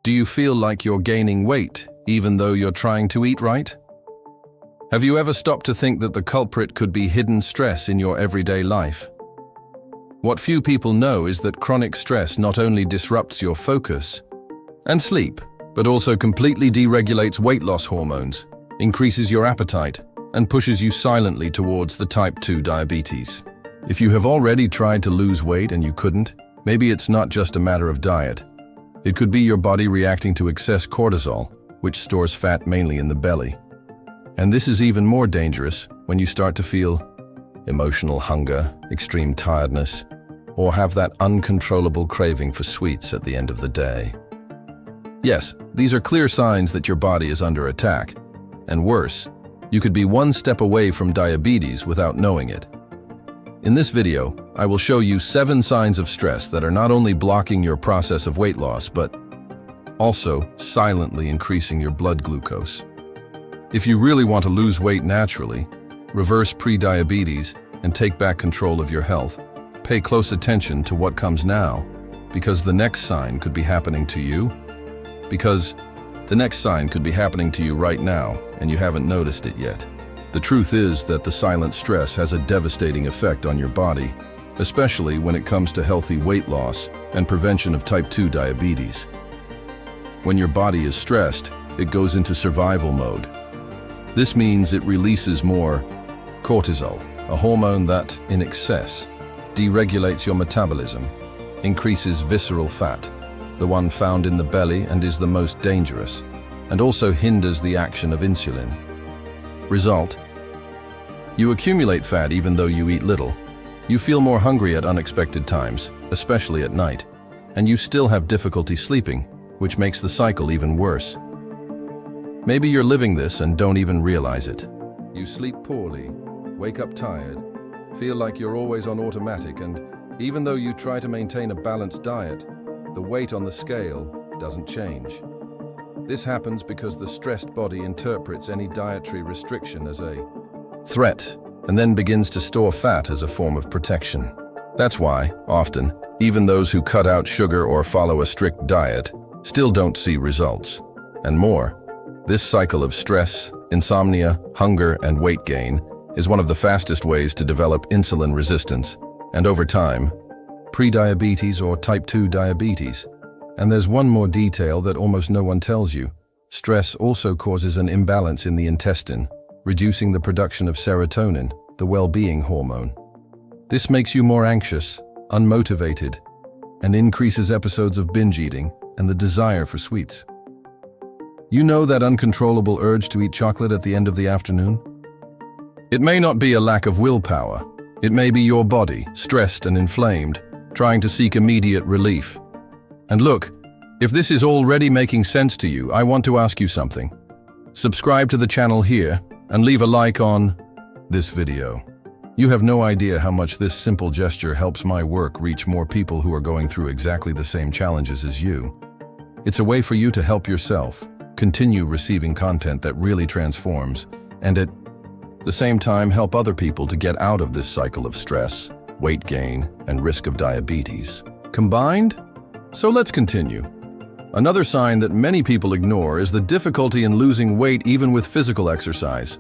Do you feel like you're gaining weight, even though you're trying to eat right? Have you ever stopped to think that the culprit could be hidden stress in your everyday life? What few people know is that chronic stress not only disrupts your focus and sleep, but also completely deregulates weight loss hormones, increases your appetite, and pushes you silently towards the type 2 diabetes. If you have already tried to lose weight and you couldn't, maybe it's not just a matter of diet. It could be your body reacting to excess cortisol, which stores fat mainly in the belly. And this is even more dangerous when you start to feel emotional hunger, extreme tiredness, or have that uncontrollable craving for sweets at the end of the day. Yes, these are clear signs that your body is under attack. And worse, you could be one step away from diabetes without knowing it. In this video, I will show you 7 signs of stress that are not only blocking your process of weight loss, but also silently increasing your blood glucose. If you really want to lose weight naturally, reverse pre-diabetes, and take back control of your health, pay close attention to what comes now, because the next sign could be happening to you. Because the next sign could be happening to you right now, and you haven't noticed it yet. The truth is that the silent stress has a devastating effect on your body, especially when it comes to healthy weight loss and prevention of type 2 diabetes. When your body is stressed, it goes into survival mode. This means it releases more cortisol, a hormone that, in excess, deregulates your metabolism, increases visceral fat, the one found in the belly and is the most dangerous, and also hinders the action of insulin. Result: you accumulate fat even though you eat little. You feel more hungry at unexpected times, especially at night, and you still have difficulty sleeping, which makes the cycle even worse. Maybe you're living this and don't even realize it. You sleep poorly, wake up tired, feel like you're always on automatic, and even though you try to maintain a balanced diet, the weight on the scale doesn't change. This happens because the stressed body interprets any dietary restriction as a threat and then begins to store fat as a form of protection. That's why, often, even those who cut out sugar or follow a strict diet still don't see results. And more, this cycle of stress, insomnia, hunger, and weight gain is one of the fastest ways to develop insulin resistance, and over time, pre-diabetes or type 2 diabetes. And there's one more detail that almost no one tells you. Stress also causes an imbalance in the intestine, reducing the production of serotonin, the well-being hormone. This makes you more anxious, unmotivated, and increases episodes of binge eating and the desire for sweets. You know that uncontrollable urge to eat chocolate at the end of the afternoon? It may not be a lack of willpower. It may be your body, stressed and inflamed, trying to seek immediate relief. And look, if this is already making sense to you, I want to ask you something. Subscribe to the channel here and leave a like on this video. You have no idea how much this simple gesture helps my work reach more people who are going through exactly the same challenges as you. It's a way for you to help yourself, continue receiving content that really transforms, and at the same time help other people to get out of this cycle of stress, weight gain, and risk of diabetes. Combined? So let's continue. Another sign that many people ignore is the difficulty in losing weight even with physical exercise.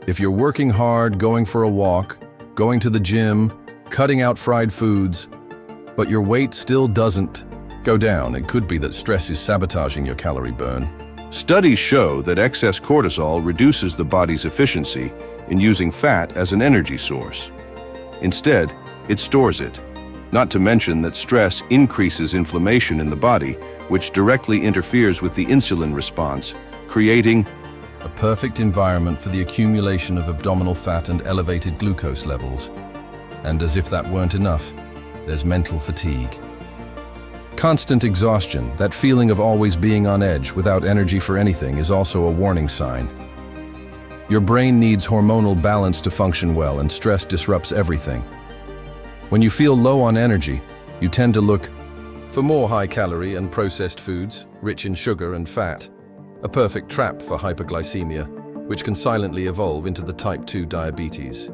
If you're working hard, going for a walk, going to the gym, cutting out fried foods, but your weight still doesn't go down, it could be that stress is sabotaging your calorie burn. Studies show that excess cortisol reduces the body's efficiency in using fat as an energy source. Instead, it stores it. Not to mention that stress increases inflammation in the body, which directly interferes with the insulin response, creating a perfect environment for the accumulation of abdominal fat and elevated glucose levels. And as if that weren't enough, there's mental fatigue. Constant exhaustion, that feeling of always being on edge without energy for anything, is also a warning sign. Your brain needs hormonal balance to function well, and stress disrupts everything. When you feel low on energy, you tend to look for more high-calorie and processed foods, rich in sugar and fat, a perfect trap for hyperglycemia, which can silently evolve into the type 2 diabetes.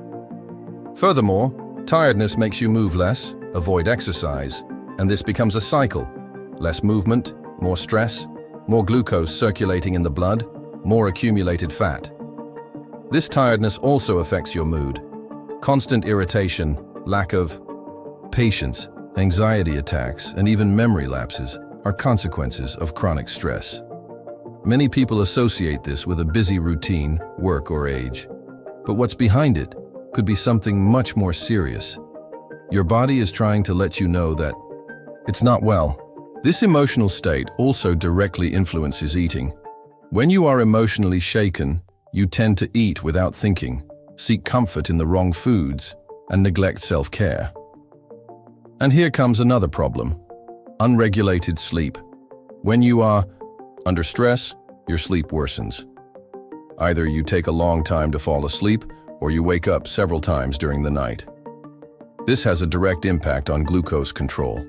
Furthermore, tiredness makes you move less, avoid exercise, and this becomes a cycle. Less movement, more stress, more glucose circulating in the blood, more accumulated fat. This tiredness also affects your mood. Constant irritation, lack of patience, anxiety attacks, and even memory lapses are consequences of chronic stress. Many people associate this with a busy routine, work, or age. But what's behind it could be something much more serious. Your body is trying to let you know that it's not well. This emotional state also directly influences eating. When you are emotionally shaken, you tend to eat without thinking, seek comfort in the wrong foods, and neglect self-care. And here comes another problem: unregulated sleep. When you are under stress, your sleep worsens. Either you take a long time to fall asleep, or you wake up several times during the night. This has a direct impact on glucose control.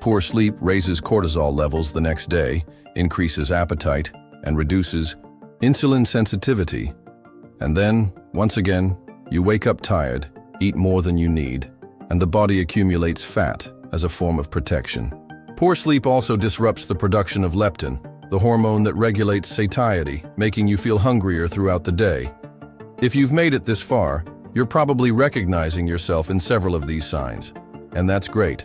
Poor sleep raises cortisol levels the next day, increases appetite, and reduces insulin sensitivity. And then, once again, you wake up tired, eat more than you need, and the body accumulates fat as a form of protection. Poor sleep also disrupts the production of leptin, the hormone that regulates satiety, making you feel hungrier throughout the day. If you've made it this far, you're probably recognizing yourself in several of these signs. And that's great,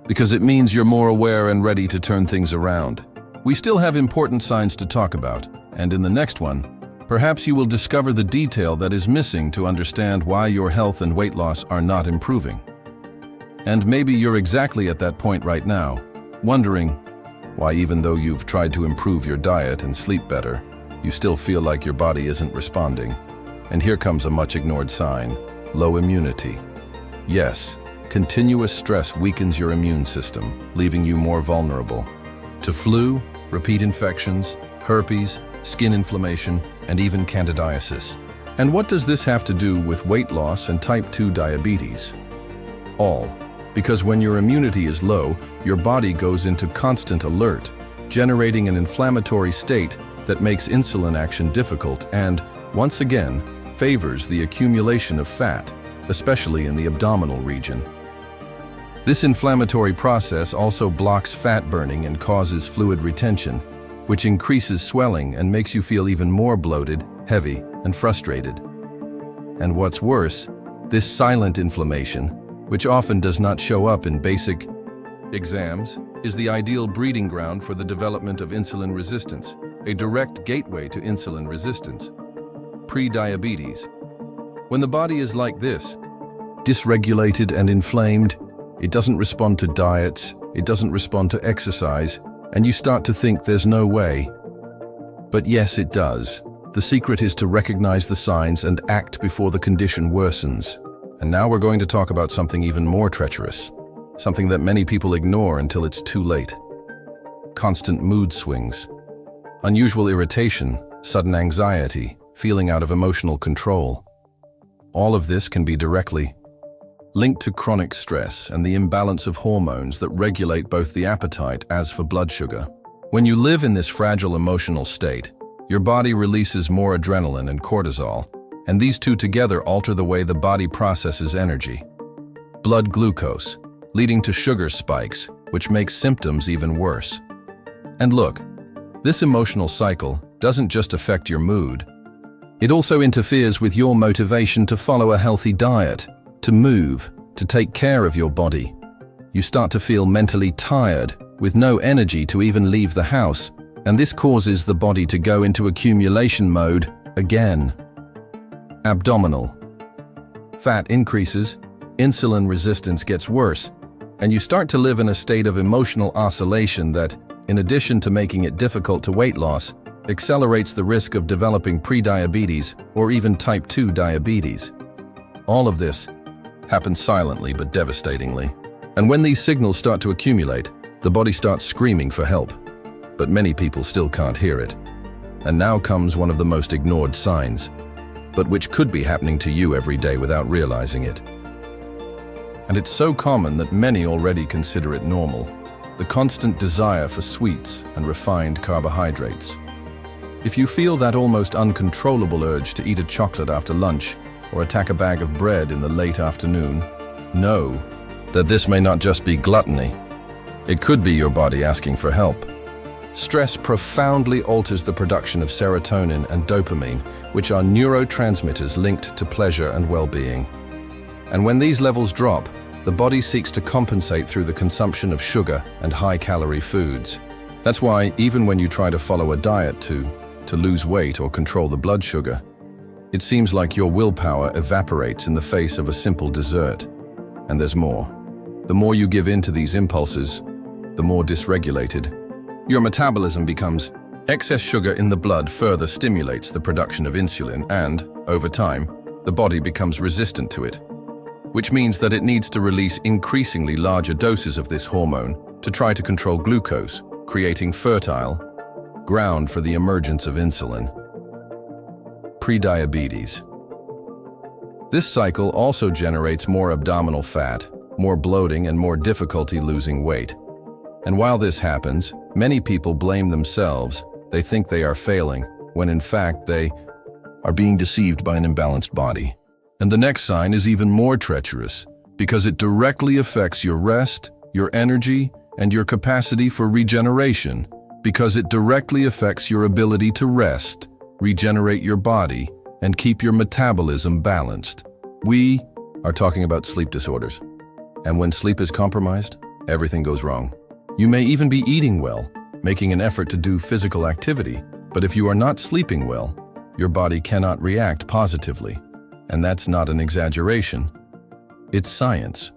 because it means you're more aware and ready to turn things around. We still have important signs to talk about, and in the next one, perhaps you will discover the detail that is missing to understand why your health and weight loss are not improving. And maybe you're exactly at that point right now, wondering why, even though you've tried to improve your diet and sleep better, you still feel like your body isn't responding. And here comes a much ignored sign: low immunity. Yes, continuous stress weakens your immune system, leaving you more vulnerable to flu, repeat infections, herpes, skin inflammation, and even candidiasis. And what does this have to do with weight loss and type 2 diabetes? All because when your immunity is low, your body goes into constant alert, generating an inflammatory state that makes insulin action difficult and, once again, favors the accumulation of fat, especially in the abdominal region. This inflammatory process also blocks fat burning and causes fluid retention, which increases swelling and makes you feel even more bloated, heavy, and frustrated. And what's worse, this silent inflammation, which often does not show up in basic exams, is the ideal breeding ground for the development of insulin resistance, a direct gateway to insulin resistance. Pre-diabetes. When the body is like this, dysregulated and inflamed, it doesn't respond to diets, it doesn't respond to exercise, and you start to think there's no way. But yes, it does. The secret is to recognize the signs and act before the condition worsens. And now we're going to talk about something even more treacherous, something that many people ignore until it's too late. Constant mood swings, unusual irritation, sudden anxiety, feeling out of emotional control. All of this can be directly linked to chronic stress and the imbalance of hormones that regulate both the appetite as for blood sugar. When you live in this fragile emotional state, your body releases more adrenaline and cortisol, and these two together alter the way the body processes energy. Blood glucose, leading to sugar spikes, which makes symptoms even worse. And look, this emotional cycle doesn't just affect your mood. It also interferes with your motivation to follow a healthy diet, to move, to take care of your body. You start to feel mentally tired, with no energy to even leave the house, and this causes the body to go into accumulation mode again. Abdominal. Fat increases, insulin resistance gets worse, and you start to live in a state of emotional oscillation that, in addition to making it difficult to weight loss, accelerates the risk of developing prediabetes or even type 2 diabetes. All of this happens silently but devastatingly. And when these signals start to accumulate, the body starts screaming for help. But many people still can't hear it. And now comes one of the most ignored signs, but which could be happening to you every day without realizing it. And it's so common that many already consider it normal: the constant desire for sweets and refined carbohydrates. If you feel that almost uncontrollable urge to eat a chocolate after lunch or attack a bag of bread in the late afternoon, know that this may not just be gluttony. It could be your body asking for help. Stress profoundly alters the production of serotonin and dopamine, which are neurotransmitters linked to pleasure and well-being. And when these levels drop, the body seeks to compensate through the consumption of sugar and high-calorie foods. That's why even when you try to follow a diet to lose weight or control the blood sugar, it seems like your willpower evaporates in the face of a simple dessert. And there's more. The more you give in to these impulses, the more dysregulated your metabolism becomes. Excess sugar in the blood further stimulates the production of insulin and, over time, the body becomes resistant to it, which means that it needs to release increasingly larger doses of this hormone to try to control glucose, creating fertile ground for the emergence of insulin. Prediabetes. This cycle also generates more abdominal fat, more bloating, and more difficulty losing weight. And while this happens, many people blame themselves. They think they are failing, when in fact they are being deceived by an imbalanced body. And the next sign is even more treacherous, because it directly affects your rest, your energy, and your capacity for regeneration, because it directly affects your ability to rest, regenerate your body, and keep your metabolism balanced. We are talking about sleep disorders. And when sleep is compromised, everything goes wrong. You may even be eating well, making an effort to do physical activity, but if you are not sleeping well, your body cannot react positively. And that's not an exaggeration. It's science.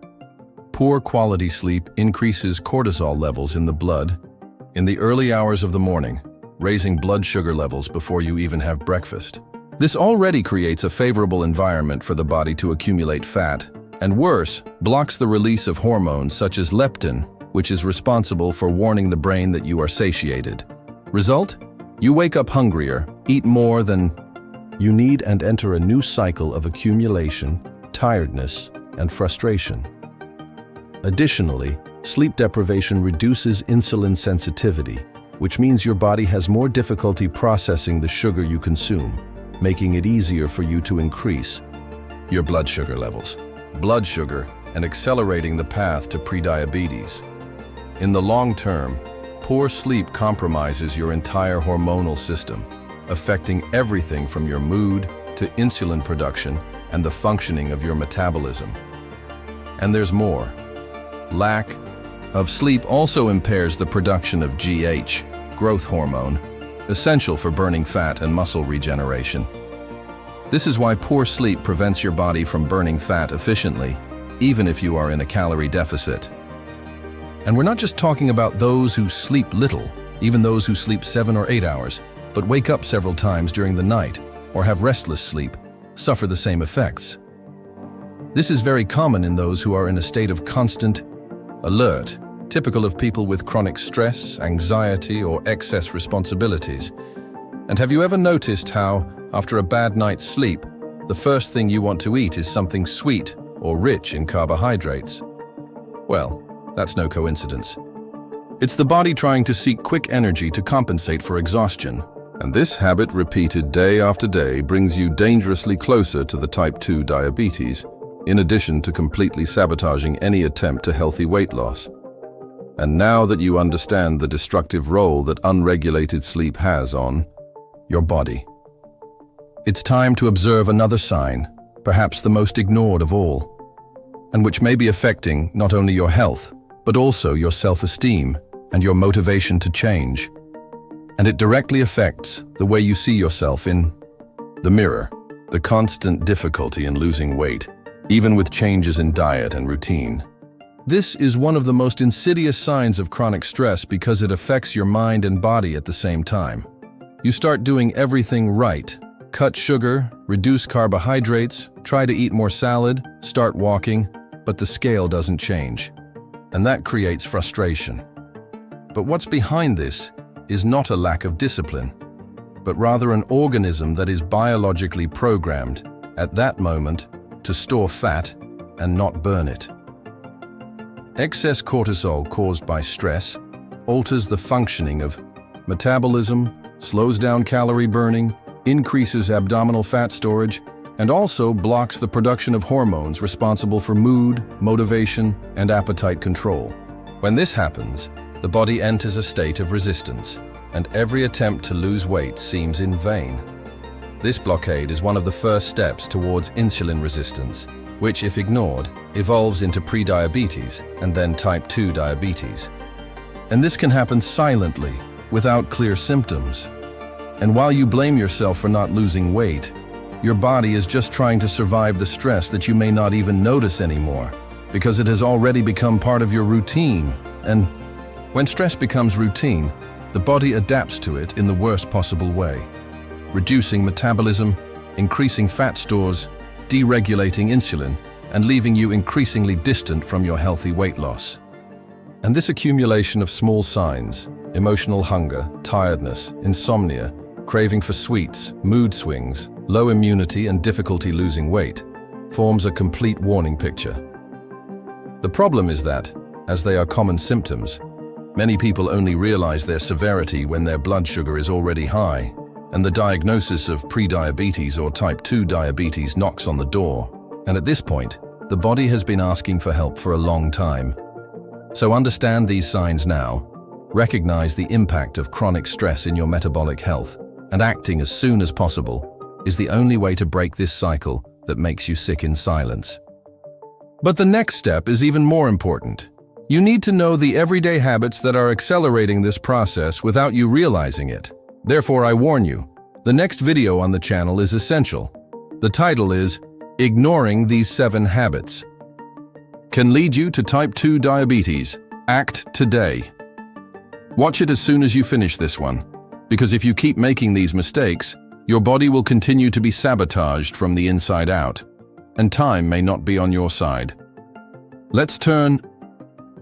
Poor quality sleep increases cortisol levels in the blood in the early hours of the morning, raising blood sugar levels before you even have breakfast. This already creates a favorable environment for the body to accumulate fat, and worse, blocks the release of hormones such as leptin, which is responsible for warning the brain that you are satiated. Result? You wake up hungrier, eat more than you need, and enter a new cycle of accumulation, tiredness, and frustration. Additionally, sleep deprivation reduces insulin sensitivity, which means your body has more difficulty processing the sugar you consume, making it easier for you to increase your blood sugar levels. Blood sugar and accelerating the path to prediabetes. In the long term, poor sleep compromises your entire hormonal system, affecting everything from your mood to insulin production and the functioning of your metabolism. And there's more. Lack of sleep also impairs the production of GH, growth hormone, essential for burning fat and muscle regeneration. This is why poor sleep prevents your body from burning fat efficiently, even if you are in a calorie deficit. And we're not just talking about those who sleep little, even those who sleep 7 or 8 hours, but wake up several times during the night or have restless sleep, suffer the same effects. This is very common in those who are in a state of constant alert, typical of people with chronic stress, anxiety, or excess responsibilities. And have you ever noticed how, after a bad night's sleep, the first thing you want to eat is something sweet or rich in carbohydrates? Well, that's no coincidence. It's the body trying to seek quick energy to compensate for exhaustion. And this habit, repeated day after day, brings you dangerously closer to the type 2 diabetes, in addition to completely sabotaging any attempt to healthy weight loss. And now that you understand the destructive role that unregulated sleep has on your body, it's time to observe another sign, perhaps the most ignored of all, and which may be affecting not only your health, but also your self-esteem and your motivation to change. And it directly affects the way you see yourself in the mirror, the constant difficulty in losing weight, even with changes in diet and routine. This is one of the most insidious signs of chronic stress because it affects your mind and body at the same time. You start doing everything right: cut sugar, reduce carbohydrates, try to eat more salad, start walking, but the scale doesn't change. And that creates frustration. But what's behind this is not a lack of discipline, but rather an organism that is biologically programmed at that moment to store fat and not burn it. Excess cortisol caused by stress alters the functioning of metabolism, slows down calorie burning, increases abdominal fat storage, and also blocks the production of hormones responsible for mood, motivation, and appetite control. When this happens, the body enters a state of resistance. and every attempt to lose weight seems in vain. This blockade is one of the first steps towards insulin resistance, which, if ignored, evolves into prediabetes and then type 2 diabetes. And this can happen silently, without clear symptoms. And while you blame yourself for not losing weight, your body is just trying to survive the stress that you may not even notice anymore, because it has already become part of your routine. And when stress becomes routine, the body adapts to it in the worst possible way, reducing metabolism, increasing fat stores, deregulating insulin, and leaving you increasingly distant from your healthy weight loss. And this accumulation of small signs, emotional hunger, tiredness, insomnia, craving for sweets, mood swings, low immunity, and difficulty losing weight, forms a complete warning picture. The problem is that, as they are common symptoms, many people only realize their severity when their blood sugar is already high, and the diagnosis of prediabetes or type 2 diabetes knocks on the door. And at this point, the body has been asking for help for a long time. So understand these signs now, recognize the impact of chronic stress in your metabolic health, and acting as soon as possible is the only way to break this cycle that makes you sick in silence. But the next step is even more important. You need to know the everyday habits that are accelerating this process without you realizing it. Therefore, I warn you, the next video on the channel is essential. The title is Ignoring These 7 Habits. Can lead you to type 2 diabetes. Act today. Watch it as soon as you finish this one, because if you keep making these mistakes, your body will continue to be sabotaged from the inside out, and time may not be on your side. Let's turn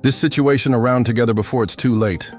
this situation around together before it's too late.